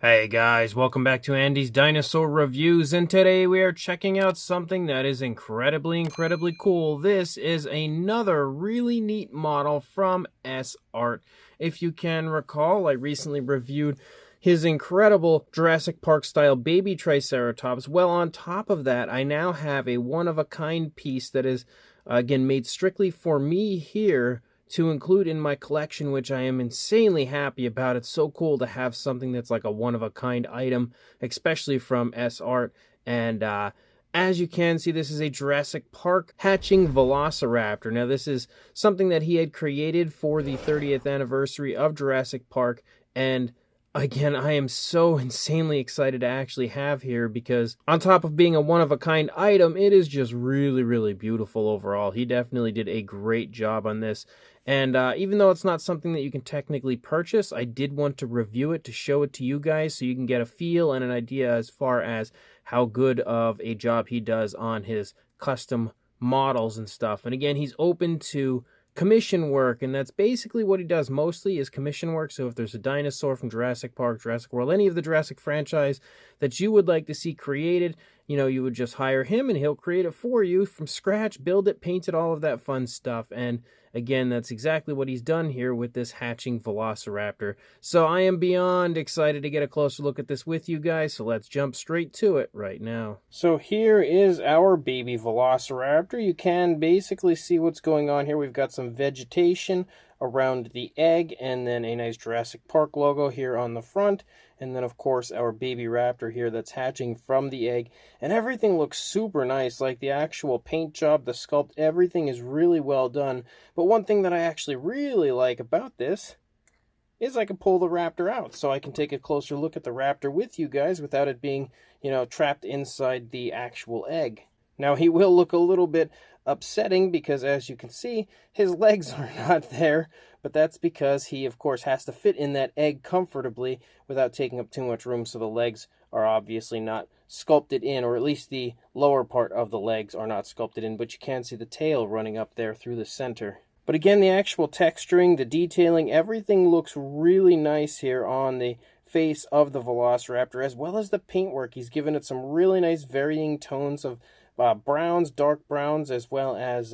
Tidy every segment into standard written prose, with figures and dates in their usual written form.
Hey guys, welcome back to Andy's Dinosaur Reviews, and today we are checking out something that is incredibly cool. This is another really neat model from S-Art. If you can recall, I recently reviewed his incredible Jurassic Park style baby Triceratops. Well, on top of that, I now have a one-of-a-kind piece that is, again, made strictly for me here to include in my collection, which I am insanely happy about. It's so cool to have something that's like a one-of-a-kind item, especially from S-Art. And as you can see, this is a Jurassic Park hatching Velociraptor. Now, this is something that he had created for the 30th anniversary of Jurassic Park, and again, I am so insanely excited to actually have here because on top of being a one-of-a-kind item, it is just really beautiful overall. He definitely did a great job on this. And even though it's not something that you can technically purchase, I did want to review it to show it to you guys so you can get a feel and an idea as far as how good of a job he does on his custom models and stuff. And again, he's open to commission work, and that's basically what he does mostly is commission work. So if there's a dinosaur from Jurassic Park, Jurassic World, any of the Jurassic franchise that you would like to see created, you would just hire him and he'll create it for you from scratch, build it, paint it, all of that fun stuff. And again, that's exactly what he's done here with this hatching Velociraptor. So I am beyond excited to get a closer look at this with you guys, so let's jump straight to it right now. So here is our baby Velociraptor. You can basically see what's going on here. We've got some vegetation around the egg, and then a nice Jurassic Park logo here on the front, and then of course our baby raptor here that's hatching from the egg. And everything looks super nice, like the actual paint job, the sculpt, everything is really well done. But one thing that I actually really like about this is I can pull the raptor out, so I can take a closer look at the raptor with you guys without it being, trapped inside the actual egg. Now, he will look a little bit upsetting because, as you can see, his legs are not there, but that's because he, of course, has to fit in that egg comfortably without taking up too much room, so the legs are obviously not sculpted in, or at least the lower part of the legs are not sculpted in, but you can see the tail running up there through the center. But again, the actual texturing, the detailing, everything looks really nice here on the face of the Velociraptor, as well as the paintwork. He's given it some really nice varying tones of browns, dark browns, as well as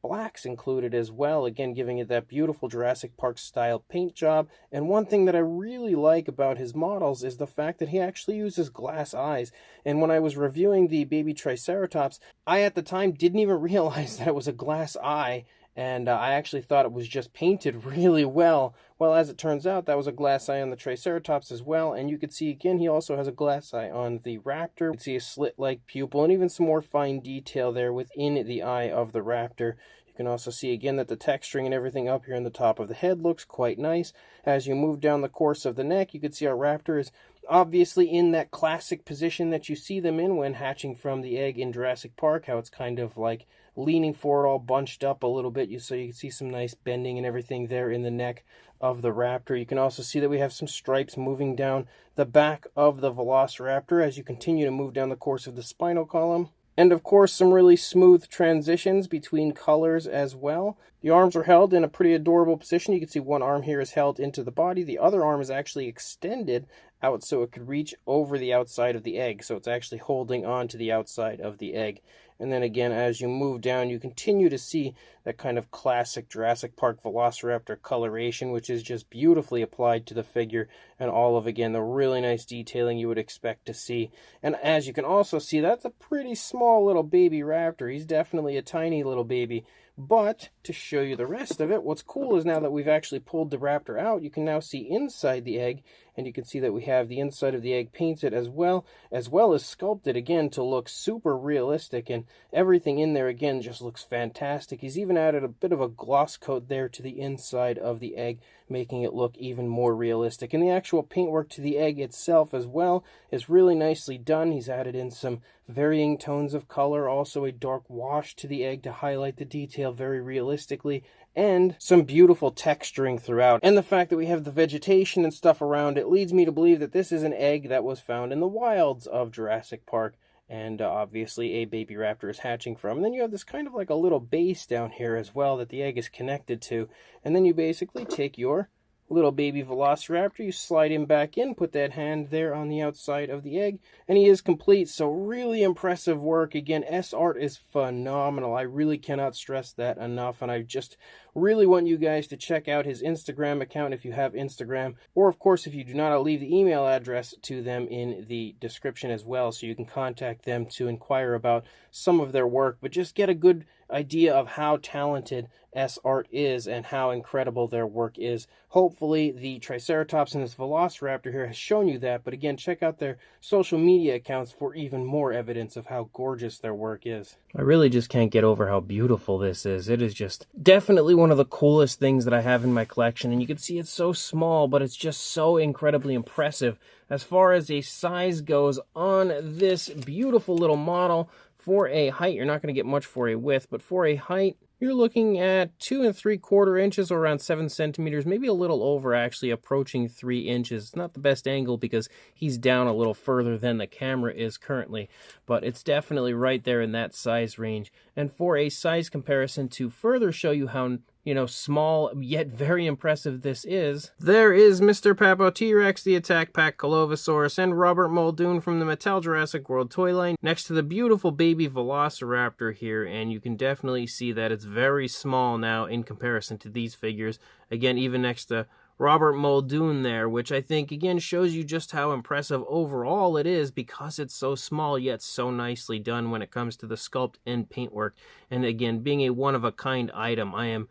blacks included as well, again giving it that beautiful Jurassic Park style paint job. And one thing that I really like about his models is the fact that he actually uses glass eyes. And when I was reviewing the baby Triceratops, I at the time didn't even realize that it was a glass eye, and I actually thought it was just painted really well. Well, as it turns out, that was a glass eye on the Triceratops as well, and you can see again he also has a glass eye on the raptor. You can see a slit-like pupil and even some more fine detail there within the eye of the raptor. You can also see again that the texturing and everything up here in the top of the head looks quite nice. As you move down the course of the neck, you can see our raptor is obviously in that classic position that you see them in when hatching from the egg in Jurassic Park, how it's kind of like leaning forward, all bunched up a little bit, so you can see some nice bending and everything there in the neck of the raptor. You can also see that we have some stripes moving down the back of the Velociraptor as you continue to move down the course of the spinal column. And of course, some really smooth transitions between colors as well. The arms are held in a pretty adorable position. You can see one arm here is held into the body. The other arm is actually extended out so it could reach over the outside of the egg. So it's actually holding on to the outside of the egg. And then again, as you move down, you continue to see that kind of classic Jurassic Park Velociraptor coloration, which is just beautifully applied to the figure, and all of, again, the really nice detailing you would expect to see. And as you can also see, that's a pretty small little baby raptor. He's definitely a tiny little baby. But to show you the rest of it, what's cool is now that we've actually pulled the raptor out, you can now see inside the egg, and you can see that we have the inside of the egg painted as well as sculpted again to look super realistic, and everything in there again just looks fantastic. He's even added a bit of a gloss coat there to the inside of the egg, making it look even more realistic. And the actual paintwork to the egg itself as well is really nicely done. He's added in some varying tones of color, also a dark wash to the egg to highlight the detail very realistically, and some beautiful texturing throughout. And the fact that we have the vegetation and stuff around it leads me to believe that this is an egg that was found in the wilds of Jurassic Park, and obviously a baby raptor is hatching from. And then you have this kind of like a little base down here as well that the egg is connected to, and then you basically take your little baby Velociraptor. You slide him back in, put that hand there on the outside of the egg, and he is complete. So really impressive work. Again, S-Art is phenomenal. I really cannot stress that enough, and I just really want you guys to check out his Instagram account if you have Instagram, or of course if you do not, I'll leave the email address to them in the description as well, so you can contact them to inquire about some of their work, but just get a good idea of how talented S-Art is and how incredible their work is. Hopefully the Triceratops and this Velociraptor here has shown you that, but again, check out their social media accounts for even more evidence of how gorgeous their work is. I really just can't get over how beautiful this is. It is just definitely one of the coolest things that I have in my collection, and you can see it's so small, but it's just so incredibly impressive. As far as a size goes on this beautiful little model, for a height, you're not going to get much for a width, but for a height, you're looking at 2 3/4 inches, or around 7 centimeters, maybe a little over, actually approaching 3 inches. It's not the best angle because he's down a little further than the camera is currently, but it's definitely right there in that size range. And for a size comparison to further show you how, small yet very impressive this is, there is Mr. Papo T-Rex, the Attack Pack Colovosaurus, and Robert Muldoon from the Mattel Jurassic World toy line next to the beautiful baby Velociraptor here, and you can definitely see that it's very small now in comparison to these figures. Again, even next to Robert Muldoon there, which I think again shows you just how impressive overall it is because it's so small yet so nicely done when it comes to the sculpt and paintwork. And again, being a one-of-a-kind item, I am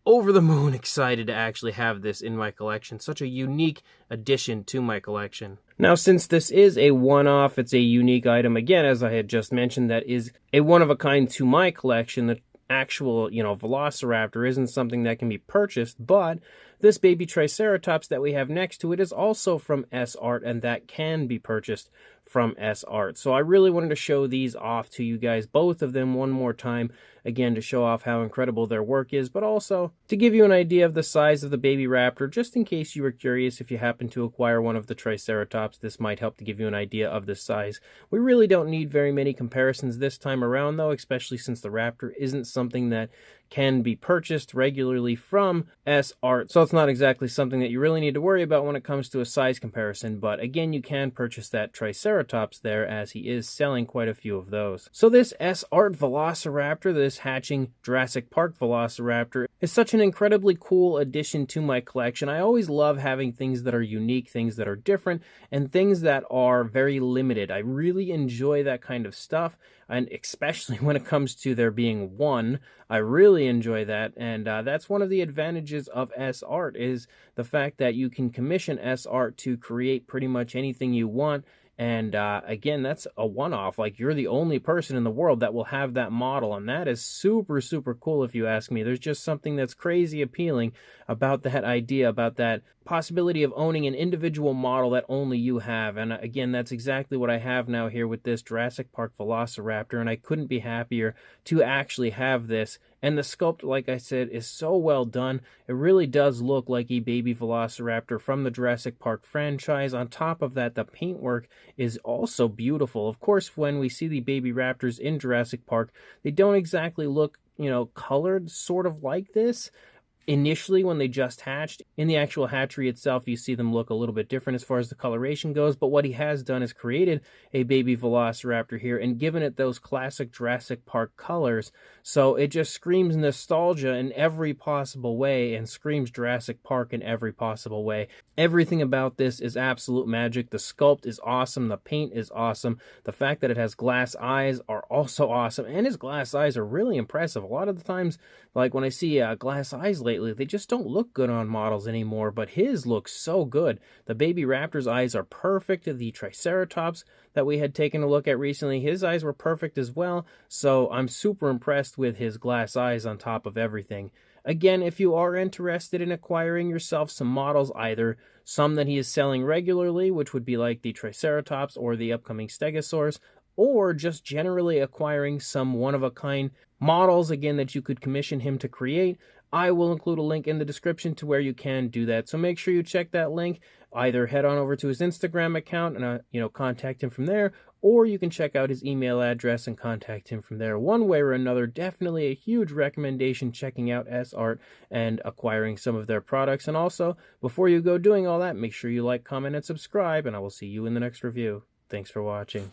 over the moon excited to actually have this in my collection. Such a unique addition to my collection. Now, since this is a one-off, it's a unique item, again, as I had just mentioned, that is a one-of-a-kind to my collection. The actual, Velociraptor isn't something that can be purchased, but this baby Triceratops that we have next to it is also from S-Art, and that can be purchased from S-Art. So I really wanted to show these off to you guys, both of them one more time, again, to show off how incredible their work is, but also to give you an idea of the size of the baby raptor, just in case you were curious. If you happen to acquire one of the Triceratops, this might help to give you an idea of the size. We really don't need very many comparisons this time around, though, especially since the raptor isn't something that can be purchased regularly from S-Art, so it's not exactly something that you really need to worry about when it comes to a size comparison. But again, you can purchase that Triceratops there, as he is selling quite a few of those. So this S-Art Velociraptor, this hatching Jurassic Park Velociraptor, is such an incredibly cool addition to my collection. I always love having things that are unique, things that are different, and things that are very limited. I really enjoy that kind of stuff, and especially when it comes to there being one, I really enjoy that. And that's one of the advantages of S-Art, is the fact that you can commission S-Art to create pretty much anything you want. And again, that's a one-off. Like, you're the only person in the world that will have that model, and that is super, super cool if you ask me. There's just something that's crazy appealing about that idea, about that possibility of owning an individual model that only you have. And again, that's exactly what I have now here with this Jurassic Park Velociraptor, and I couldn't be happier to actually have this. And the sculpt, like I said, is so well done. It really does look like a baby Velociraptor from the Jurassic Park franchise. On top of that, the paintwork is also beautiful. Of course, when we see the baby raptors in Jurassic Park, they don't exactly look, colored sort of like this. Initially, when they just hatched, in the actual hatchery itself, you see them look a little bit different as far as the coloration goes, but what he has done is created a baby Velociraptor here and given it those classic Jurassic Park colors, so it just screams nostalgia in every possible way and screams Jurassic Park in every possible way. Everything about this is absolute magic. The sculpt is awesome, the paint is awesome, the fact that it has glass eyes are also awesome, and his glass eyes are really impressive. A lot of the times, like when I see glass eyes lately, they just don't look good on models anymore, but his looks so good. The baby raptor's eyes are perfect. The Triceratops that we had taken a look at recently, his eyes were perfect as well, so I'm super impressed with his glass eyes on top of everything. Again, if you are interested in acquiring yourself some models, either some that he is selling regularly, which would be like the Triceratops or the upcoming Stegosaurus, or just generally acquiring some one-of-a-kind models, again, that you could commission him to create, I will include a link in the description to where you can do that. So make sure you check that link. Either head on over to his Instagram account and contact him from there, or you can check out his email address and contact him from there. One way or another, definitely a huge recommendation checking out S-Art and acquiring some of their products. And also, before you go doing all that, make sure you like, comment, and subscribe, and I will see you in the next review. Thanks for watching.